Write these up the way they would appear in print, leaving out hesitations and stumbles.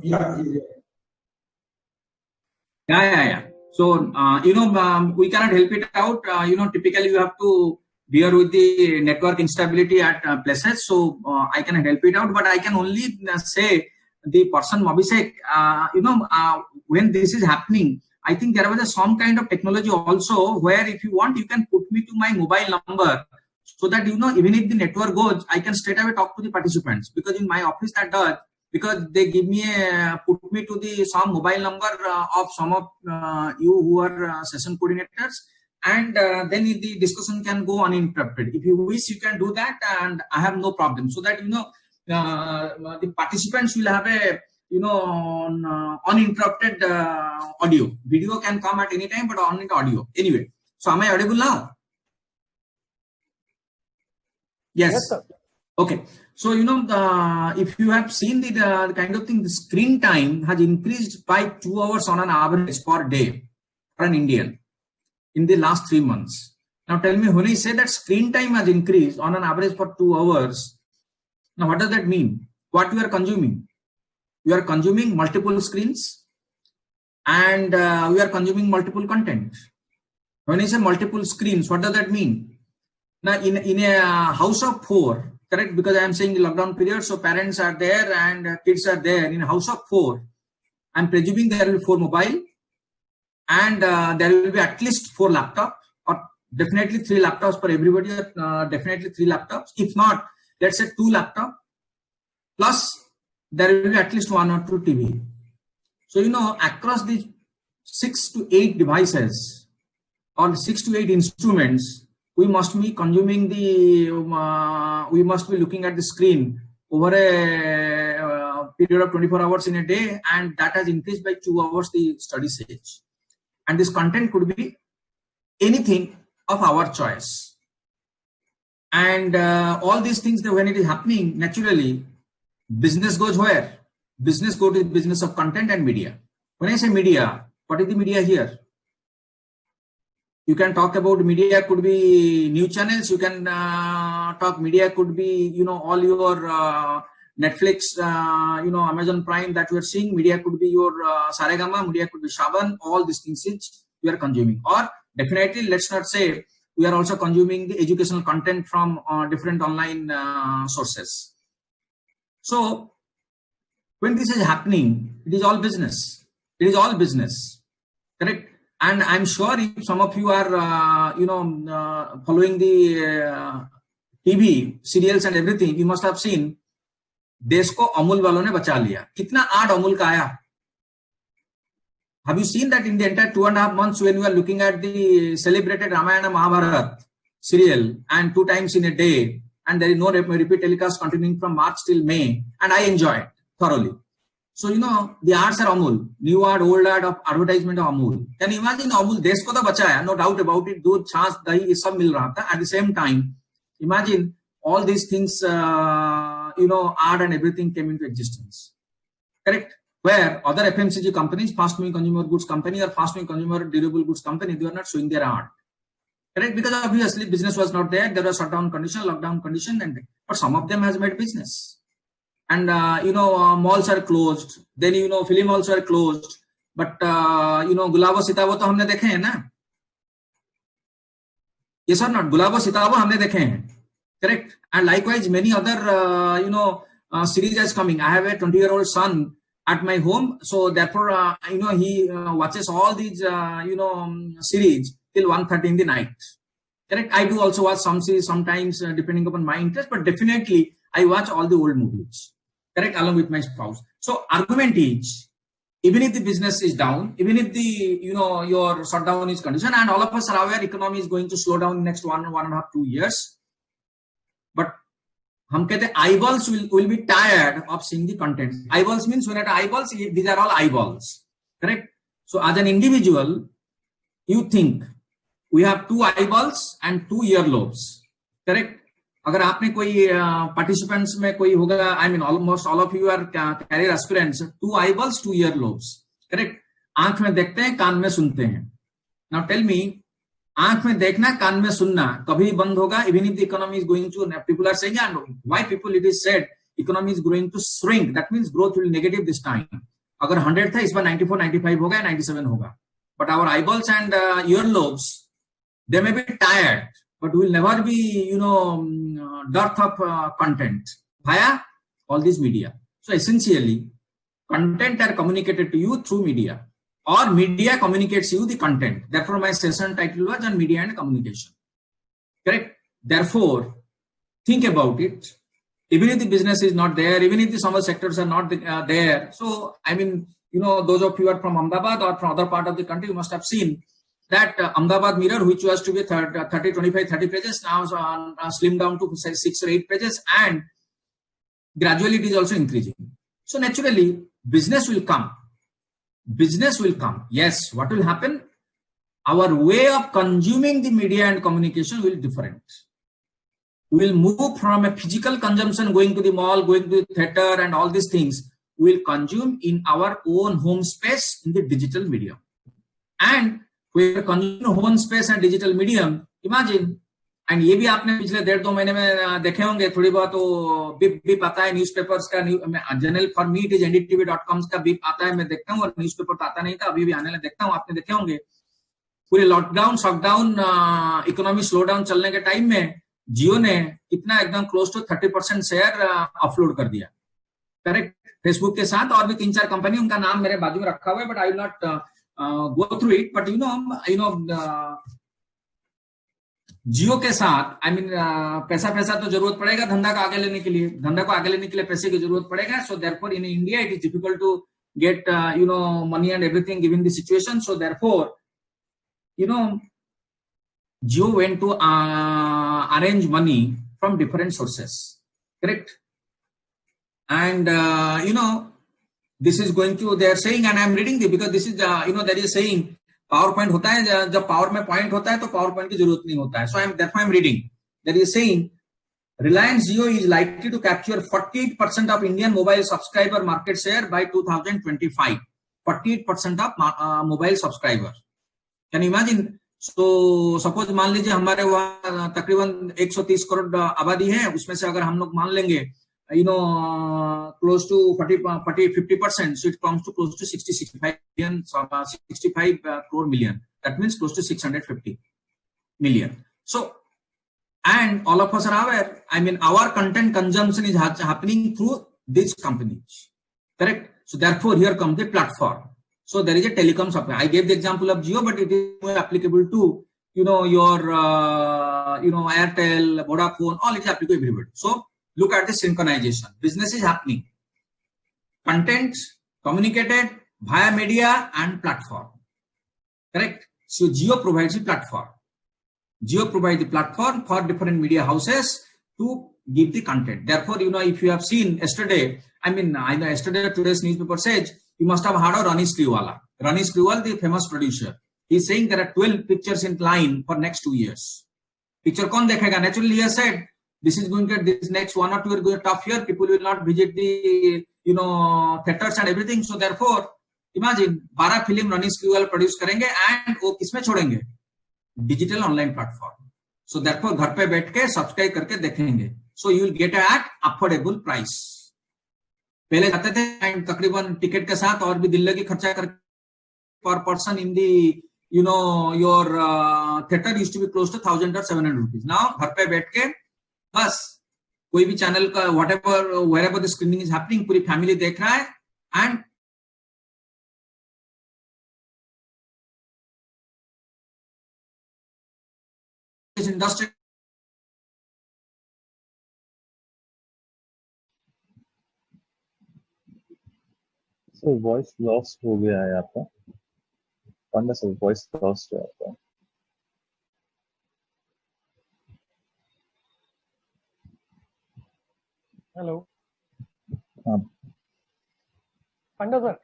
Yeah. Yeah. So, we cannot help it out. Typically you have to bear with the network instability at places. So, I cannot help it out, but I can only say the person Abhishek, when this is happening, I think there was some kind of technology also where if you want, you can put me to my mobile number so that, even if the network goes, I can straight away talk to the participants, because in my office that does, because they give me put me to the some mobile number of some of you who are session coordinators, and then the discussion can go uninterrupted. If you wish, you can do that, and I have no problem. So that the participants will have a uninterrupted audio. Video can come at any time, but only audio. Anyway, so am I audible now? Yes, sir. Okay. So, if you have seen the kind of thing, the screen time has increased by 2 hours on an average per day for an Indian in the last 3 months. Now, tell me, when I say that screen time has increased on an average for 2 hours, now what does that mean? What you are consuming? You are consuming multiple screens, and we are consuming multiple content. When I say multiple screens, what does that mean? Now, in a house of 4, correct? Because I am saying the lockdown period, so parents are there and kids are there. In a house of 4, I'm presuming there will be 4 mobile, and there will be at least 4 laptops, or definitely 3 laptops for everybody. Definitely 3 laptops. If not, let's say 2 laptops. Plus, there will be at least 1 or 2 TV. So, across these 6 to 8 devices or 6 to 8 instruments, we must be consuming we must be looking at the screen over a period of 24 hours in a day, and that has increased by 2 hours, the study says. And this content could be anything of our choice. And all these things, when it is happening, naturally, business goes where? Business goes to the business of content and media. When I say media, what is the media here? You can talk about media could be news channels. You can talk media could be, all your Netflix, Amazon Prime that you are seeing. Media could be your Saregama. Media could be Shaban. All these things you are consuming. Or definitely, let's not say we are also consuming the educational content from different online sources. So when this is happening, it is all business. It is all business. Correct? And I'm sure if some of you are, following the TV serials and everything, you must have seen, देश को अमूल वालों ने बचा लिया. कितना ad Amul का आया? Have you seen that in the entire 2.5 months when you are looking at the celebrated Ramayana Mahabharata serial, and 2 times in a day, and there is no repeat telecast continuing from March till May, and I enjoy it thoroughly. So, the ads are Amul, new ad, old ad of advertisement of Amul. Can you imagine Amul, desh ko to bachaya, no doubt about it, doodh, chhaas, dahi, is sab mil raha tha. At the same time, imagine all these things, ad and everything came into existence. Correct? Where other FMCG companies, fast moving consumer goods company or fast moving consumer durable goods company, they were not showing their ad. Correct? Because obviously business was not there. There was shutdown condition, lockdown condition, but some of them has made business. And, malls are closed. Then, film halls are closed. But, Gulabo Sitabo to humne dekhe hain na? Yes or not? Gulabo Sitabo humne dekhe hain. Correct? And likewise, many other, series is coming. I have a 20-year-old son at my home. So therefore, he watches all these, series till 1:30 in the night. Correct? I do also watch some series sometimes, depending upon my interest, but definitely I watch all the old movies. Correct? Along with my spouse. So argument is, even if the business is down, even if the, your shutdown is conditioned, and all of us are aware economy is going to slow down in next 1.5, 2 years. But hum kehte eyeballs will be tired of seeing the content. Eyeballs means when at eyeballs, these are all eyeballs. Correct? So as an individual, you think we have 2 eyeballs and 2 earlobes. Correct? अगर आपने कोई participants में कोई होगा, I mean almost all of you are career aspirants, 2 eyeballs, 2 earlobes. Correct? आंख में देखते हैं, कान में सुनते हैं. Now tell me, आंख में देखना, कान में सुनना कभी बंद होगा? Even if the economy is going to, people are saying, and why people it is said economy is going to shrink, that means growth will be negative this time. अगर 100 था, इस बार 94, 95 होगा, 97 होगा. But our eyeballs and earlobes, they may be tired, but will never be, dearth of content via all these media. So essentially, content are communicated to you through media, or media communicates you the content. Therefore, my session title was on media and communication. Correct? Therefore, think about it. Even if the business is not there, even if the some sectors are not there. So, I mean, those of you who are from Ahmedabad or from other part of the country, you must have seen that Ahmedabad Mirror, which was to be 30, 25, 30 pages, now slimmed down to 6 or 8 pages, and gradually it is also increasing. So naturally, business will come. Business will come. Yes, what will happen? Our way of consuming the media and communication will be different. We will move from a physical consumption, going to the mall, going to the theater and all these things. We will consume in our own home space in the digital medium. And we will consume home space and digital medium. Imagine, and ये भी आपने पिछले 1.5-2 महीने में देखे होंगे थोड़ी बहुत, वो बिप आता है न्यूज़पेपर्स का. General for me it is ndtv.com का बिप आता है, मैं देखता हूँ, और न्यूज़पेपर तो आता नहीं था, अभी भी आने लगा, देखता हूँ. आपने देखे होंगे पूरे लॉकडाउन, शॉकडाउन, इकोनॉमी स्लोडाउन चलने के टाइम में जियो ने कितना एकदम क्लोज टू 30% शेयर अपलोड कर दिया. करेक्ट? फेसबुक के साथ और भी 3-4 कंपनी, उनका नाम मेरे बाजू में रखा हुआ है, but I will not go through it. But Jio के साथ, आई मीन, पैसा तो जरूरत पड़ेगा धंधा को आगे लेने के लिए. धंधा को आगे लेने के लिए पैसे की जरूरत पड़ेगा. So therefore in India it is difficult to get money and everything given the situation. So therefore Jio went to arrange money from different sources, correct? And this is going to, they are saying, and I am reading this because this is there is saying PowerPoint होता है, जब power में point होता है तो PowerPoint की जरूरत नहीं होता है. So therefore I am reading. There is saying Reliance Jio is likely to capture 48% of Indian mobile subscriber market share by 2025. 48% of mobile subscriber. Can you imagine? So suppose मान लीजिए हमारे वहाँ तकरीबन 130 करोड़ आबादी है, उसमें से अगर हम लोग मान लेंगे close to 50%, so it comes to close to 65 crore million. That means close to 650 million. So, and all of us are aware, I mean, our content consumption is happening through these companies, correct? So therefore here comes the platform. So there is a telecom supply. I gave the example of Jio, but it is more applicable to, your, Airtel, Vodafone, all it is applicable to everybody. So look at the synchronization. Business is happening. Content communicated via media and platform. Correct? So Jio provides the platform. Jio provides the platform for different media houses to give the content. Therefore, if you have seen yesterday, I know yesterday today's newspaper says, you must have heard of Ronnie Screwvala. Ronnie Screwvala, the famous producer. He's saying there are 12 pictures in line for next 2 years. Picture kaun dekhega? Naturally, he has said, this is going to, this next 1 or 2 years going to tough year. People will not visit the, theaters and everything. So therefore, imagine, 12 film Ronnie Screwvala produce karenge and wo kisme chodenge? Digital online platform. So therefore, घर पे बैठ के subscribe करके देखेंगे. So you will get at affordable price. पहले जाते थे तकरीबन टिकट के साथ और भी दिल्ली की खर्चा कर per person in the your theater used to be close to 1,000 or 700 rupees. Now घर पे बैठ के बस कोई भी चैनल का wherever the screening is happening, पूरी फैमिली देख रहा है. And this industry. So voice lost हो गया है आपका. Panda sir, voice lost है आपका. Hello. हाँ. Panda sir.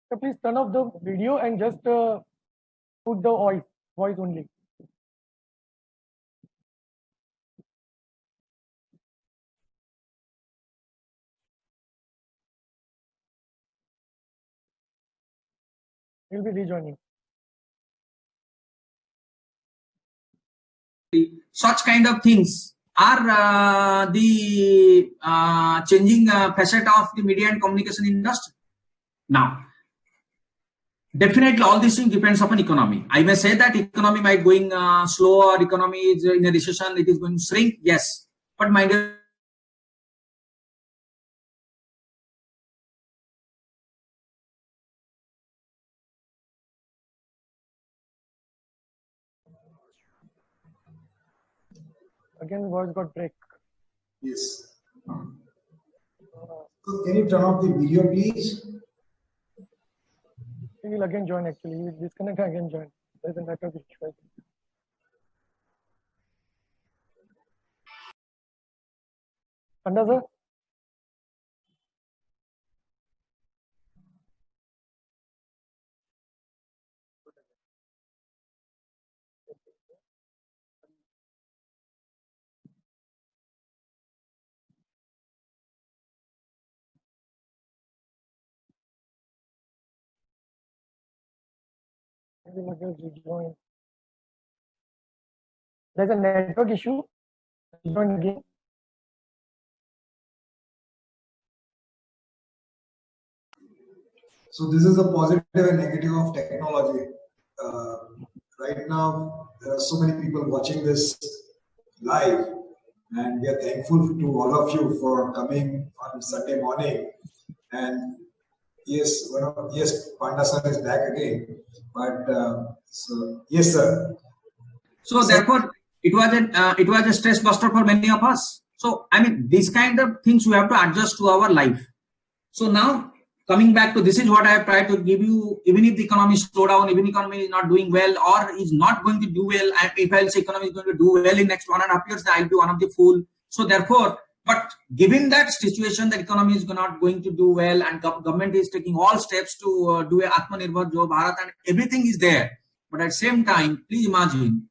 So please turn off the video and just put the voice only. He'll be rejoining. Such kind of things are the changing facet of the media and communication industry. Now, definitely all these things depends upon economy. I may say that economy might going slow, or economy is in a recession, it is going to shrink, yes. But my dear, Again, voice got break. Yes. So can you turn off the video, please? He will again join actually. He will disconnect and again join. There's a network issue. Panda sir? He will again rejoin. There's a network issue. Join again. So this is the positive and negative of technology. Right now, there are so many people watching this live, and we are thankful to all of you for coming on Sunday morning. And yes, yes, Panda sir is back again. But so yes, sir. So therefore, it was a stress buster for many of us. So I mean, these kind of things we have to adjust to our life. So now, coming back to this is what I have tried to give you. Even if the economy is slow down, even economy is not doing well or is not going to do well, if I'll say economy is going to do well in next 1.5 years, I'll be one of the fool. So therefore, but given that situation, that economy is not going to do well, and government is taking all steps to do a Atmanirbhar Bharat, and everything is there. But at the same time, please imagine,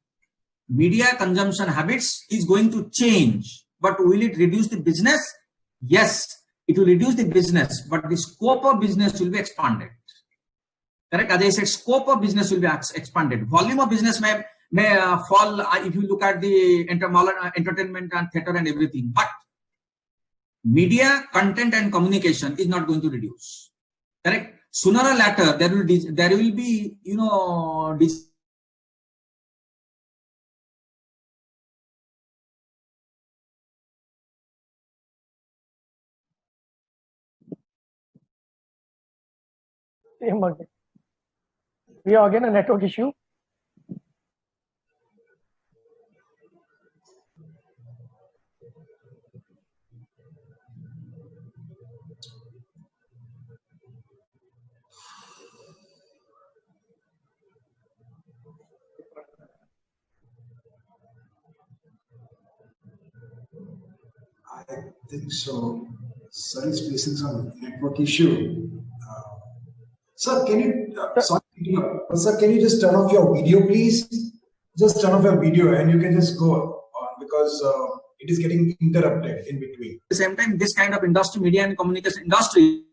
media consumption habits is going to change. But will it reduce the business? Yes. It will reduce the business, but the scope of business will be expanded. Correct? As I said, scope of business will be expanded. Volume of business may fall if you look at the entertainment and theater and everything. But media, content and communication is not going to reduce. Correct? Sooner or later, there will be, Same again. We have again a network issue. I think so. Sir is facing some network issue. Sir, can you? Sir, can you just turn off your video, please? Just turn off your video, and you can just go on because it is getting interrupted in between. At the same time, this kind of industry, media and communication industry,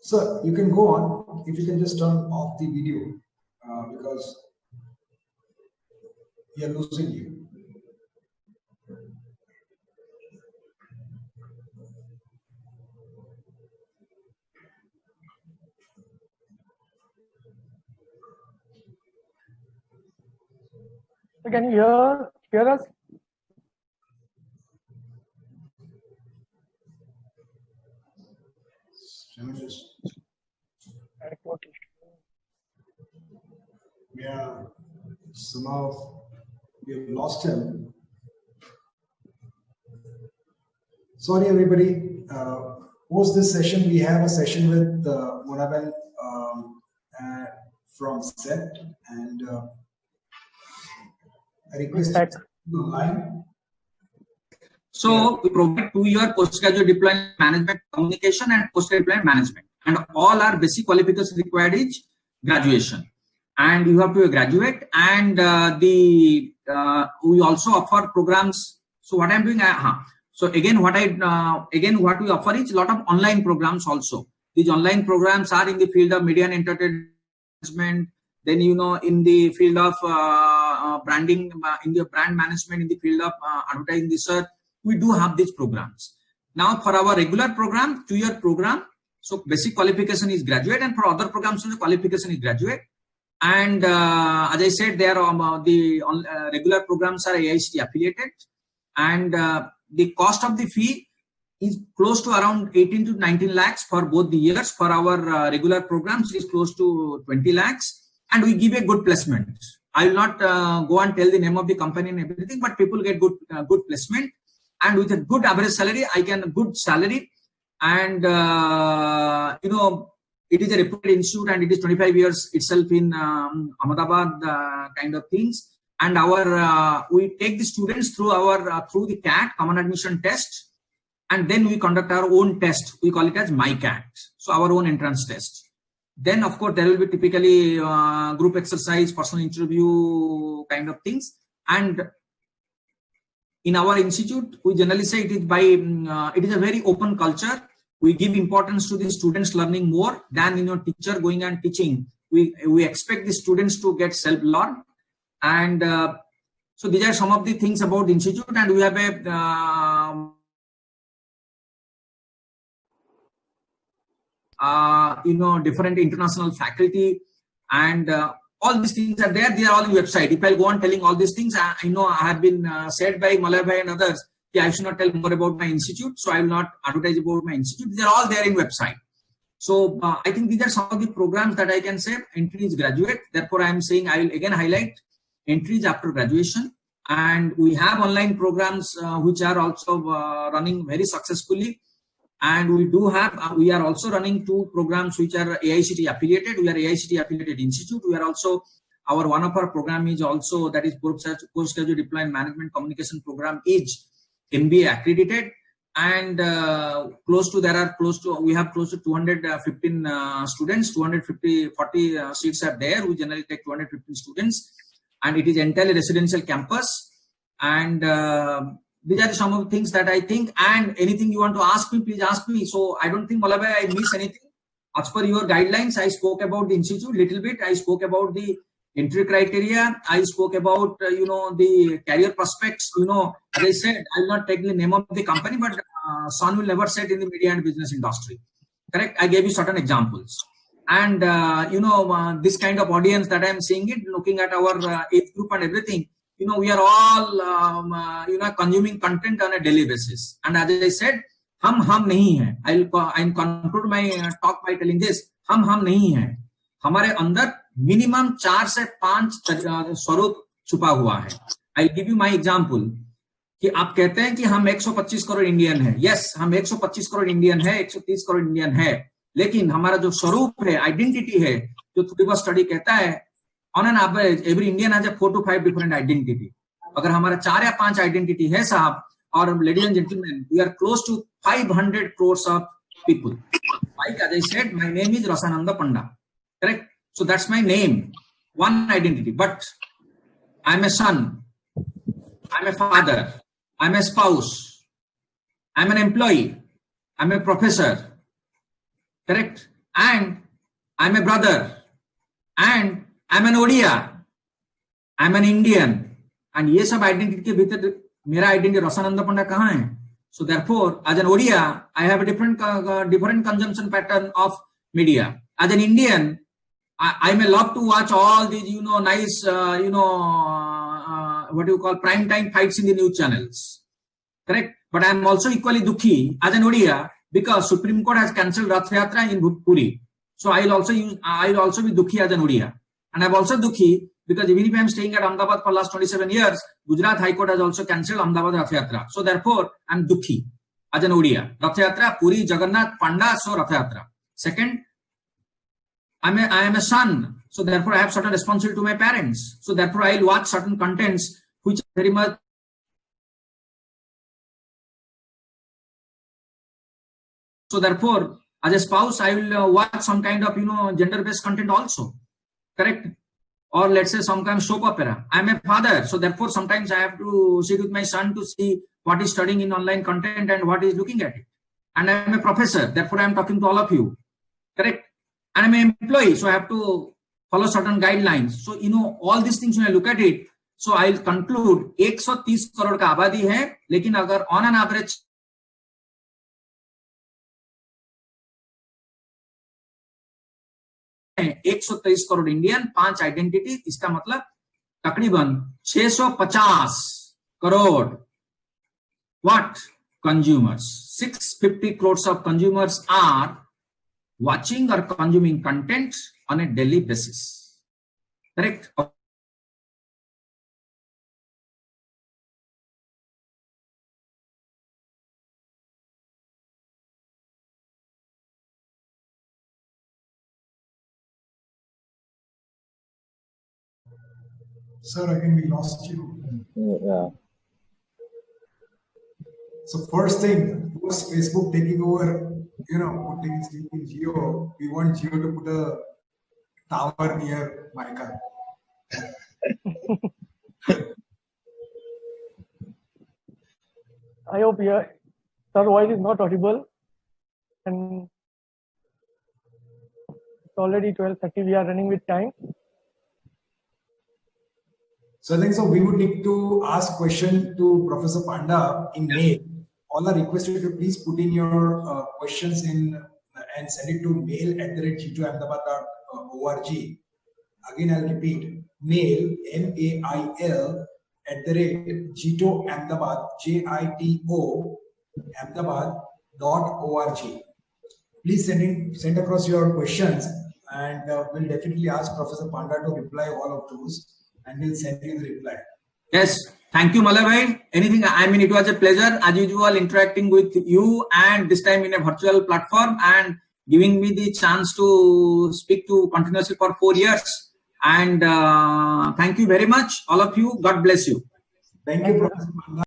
Sir, you can go on if you can just turn off the video because we are losing you. So can you hear us? Yeah, somehow we have lost him. Sorry, everybody. Post this session, we have a session with Monaben from SET, and I request you to online. So we provide 2-year postgraduate deployment management communication and postgraduate deployment management, and all our basic qualifications required is graduation, and you have to graduate. And we also offer programs. So what I'm doing, So again, what we offer is a lot of online programs also. These online programs are in the field of media and entertainment, then in the field of branding, in the brand management, in the field of advertising research. We do have these programs. Now for our regular program, 2-year program, so basic qualification is graduate, and for other programs the qualification is graduate. And as I said, there the regular programs are AICTE affiliated, and the cost of the fee is close to around 18 to 19 lakhs for both the years. For our regular programs, it is close to 20 lakhs, and we give a good placement. I will not go and tell the name of the company and everything, but people get good placement, and with a good average salary, good salary, and it is a reputed institute, and it is 25 years itself in Ahmedabad kind of things. And we take the students through the CAT, Common Admission Test, and then we conduct our own test. We call it as MyCAT, so our own entrance test. Then of course there will be typically group exercise, personal interview kind of things. And in our institute, we generally say it is a very open culture. We give importance to the students learning more than teacher going and teaching. We expect the students to get self-learn. And so these are some of the things about the institute, and we have a different international faculty, and all these things are there. They are all on the website. If I go on telling all these things, I have been said by Malay Bhai and others, I should not tell more about my institute, so I will not advertise about my institute. They are all there in website. So I think these are some of the programs that I can say. Entry is graduate. Therefore, I am saying I will again highlight entry is after graduation, and we have online programs which are also running very successfully. And we are also running 2 programs which are AICTE affiliated. We are AICTE affiliated institute. We are also, one of our program is also, that is postgraduate diploma in management communication program is MBA accredited. And we have close to 215 students, 40 seats are there. We generally take 215 students, and it is entirely residential campus. And these are some of the things that I think, and anything you want to ask me, please ask me. So I don't think, Malabhai, I miss anything. As per your guidelines, I spoke about the institute little bit. I spoke about the entry criteria. I spoke about, the career prospects. As I said, I will not take the name of the company, but son will never set in the media and business industry. Correct? I gave you certain examples. And, this kind of audience that I am seeing it, looking at our age group and everything, we are all, consuming content on a daily basis. And as I said, hum nahi hai. I'll conclude my talk by telling this. Hum nahi hai. हमारे अंदर minimum 4 से 5 स्वरूप छुपा हुआ है. I'll give you my example. कि आप कहते हैं कि हम 125 करोड़ इंडियन है. यस, हम 125 करोड़ इंडियन है, 130 करोड़ इंडियन है. लेकिन हमारा जो स्वरूप है, आइडेंटिटी है, जो थोड़ी स्टडी कहता है, on an average, every Indian has a 4 to 5 different identity. अगर हमारा 4 या 5 आइडेंटिटी है साहब, और ladies and gentlemen, we are close to 500 crores of people. Like as I said, my name is Rasananda Panda. Correct? So that's my name, one identity. But I'm a son, I'm a father, I'm a spouse, I'm an employee, I'm a professor. Correct? And I'm a brother, and I'm an Odia, I'm an Indian. And ये सब identity के भीतर मेरा identity रसानंद पंडा कहाँ है? So therefore, as an Odia, I have a different consumption pattern of media. As an Indian, I may love to watch all these, nice, what do you call, prime time fights in the news channels. Correct? But I am also equally dukhi as an Odia because Supreme Court has cancelled Rath Yatra in Puri. So I'll also be dukhi as an Odia. And I'm also dukhi because even if I'm staying at Ahmedabad for last 27 years, Gujarat High Court has also cancelled Ahmedabad Rath Yatra. So therefore, I'm dukhi as an Odia. Rath Yatra, Puri, Jagannath, Panda, so Rath Yatra. Second, I am a son. So therefore, I have certain responsibility to my parents. So therefore, I'll watch certain contents which very much. So therefore, as a spouse, I will watch some kind of, gender-based content also. Correct? Or let's say some kind of soap opera. I'm a father. So therefore, sometimes I have to sit with my son to see what is studying in online content and what is looking at it. And I am a professor, therefore I am talking to all of you. Correct? And I am an employee, so I have to follow certain guidelines. So, all these things when I look at it, so I'll conclude 130 crore का आबादी है, लेकिन अगर on an average 123 crore Indian, 5 identity, इसका मतलब तकरीबन 650 crore what consumers, 650 crores of consumers are watching or consuming content on a daily basis. Correct? Sir, again we lost you. Yeah. So first thing was Facebook taking over, putting sleep in Jio. We want Jio to put a tower near my car. I hope your voice is not audible, and it's already 12:30. We are running with time. So I think so we would need to ask question to Professor Panda in mail. All are requested to please put in your questions in and send it to mail@g2ahmedabad.org. Again, I'll repeat, mail, mail @g2ahmedabad, JITO, ahmedabad.org. Please send across your questions, and we'll definitely ask Professor Panda to reply all of those, and we'll send you the reply. Yes, thank you, Malay. Anything? I mean, it was a pleasure as usual interacting with you, and this time in a virtual platform, and giving me the chance to speak to continuously for 4 years. And thank you very much, all of you. God bless you. Thank you, Professor Panda.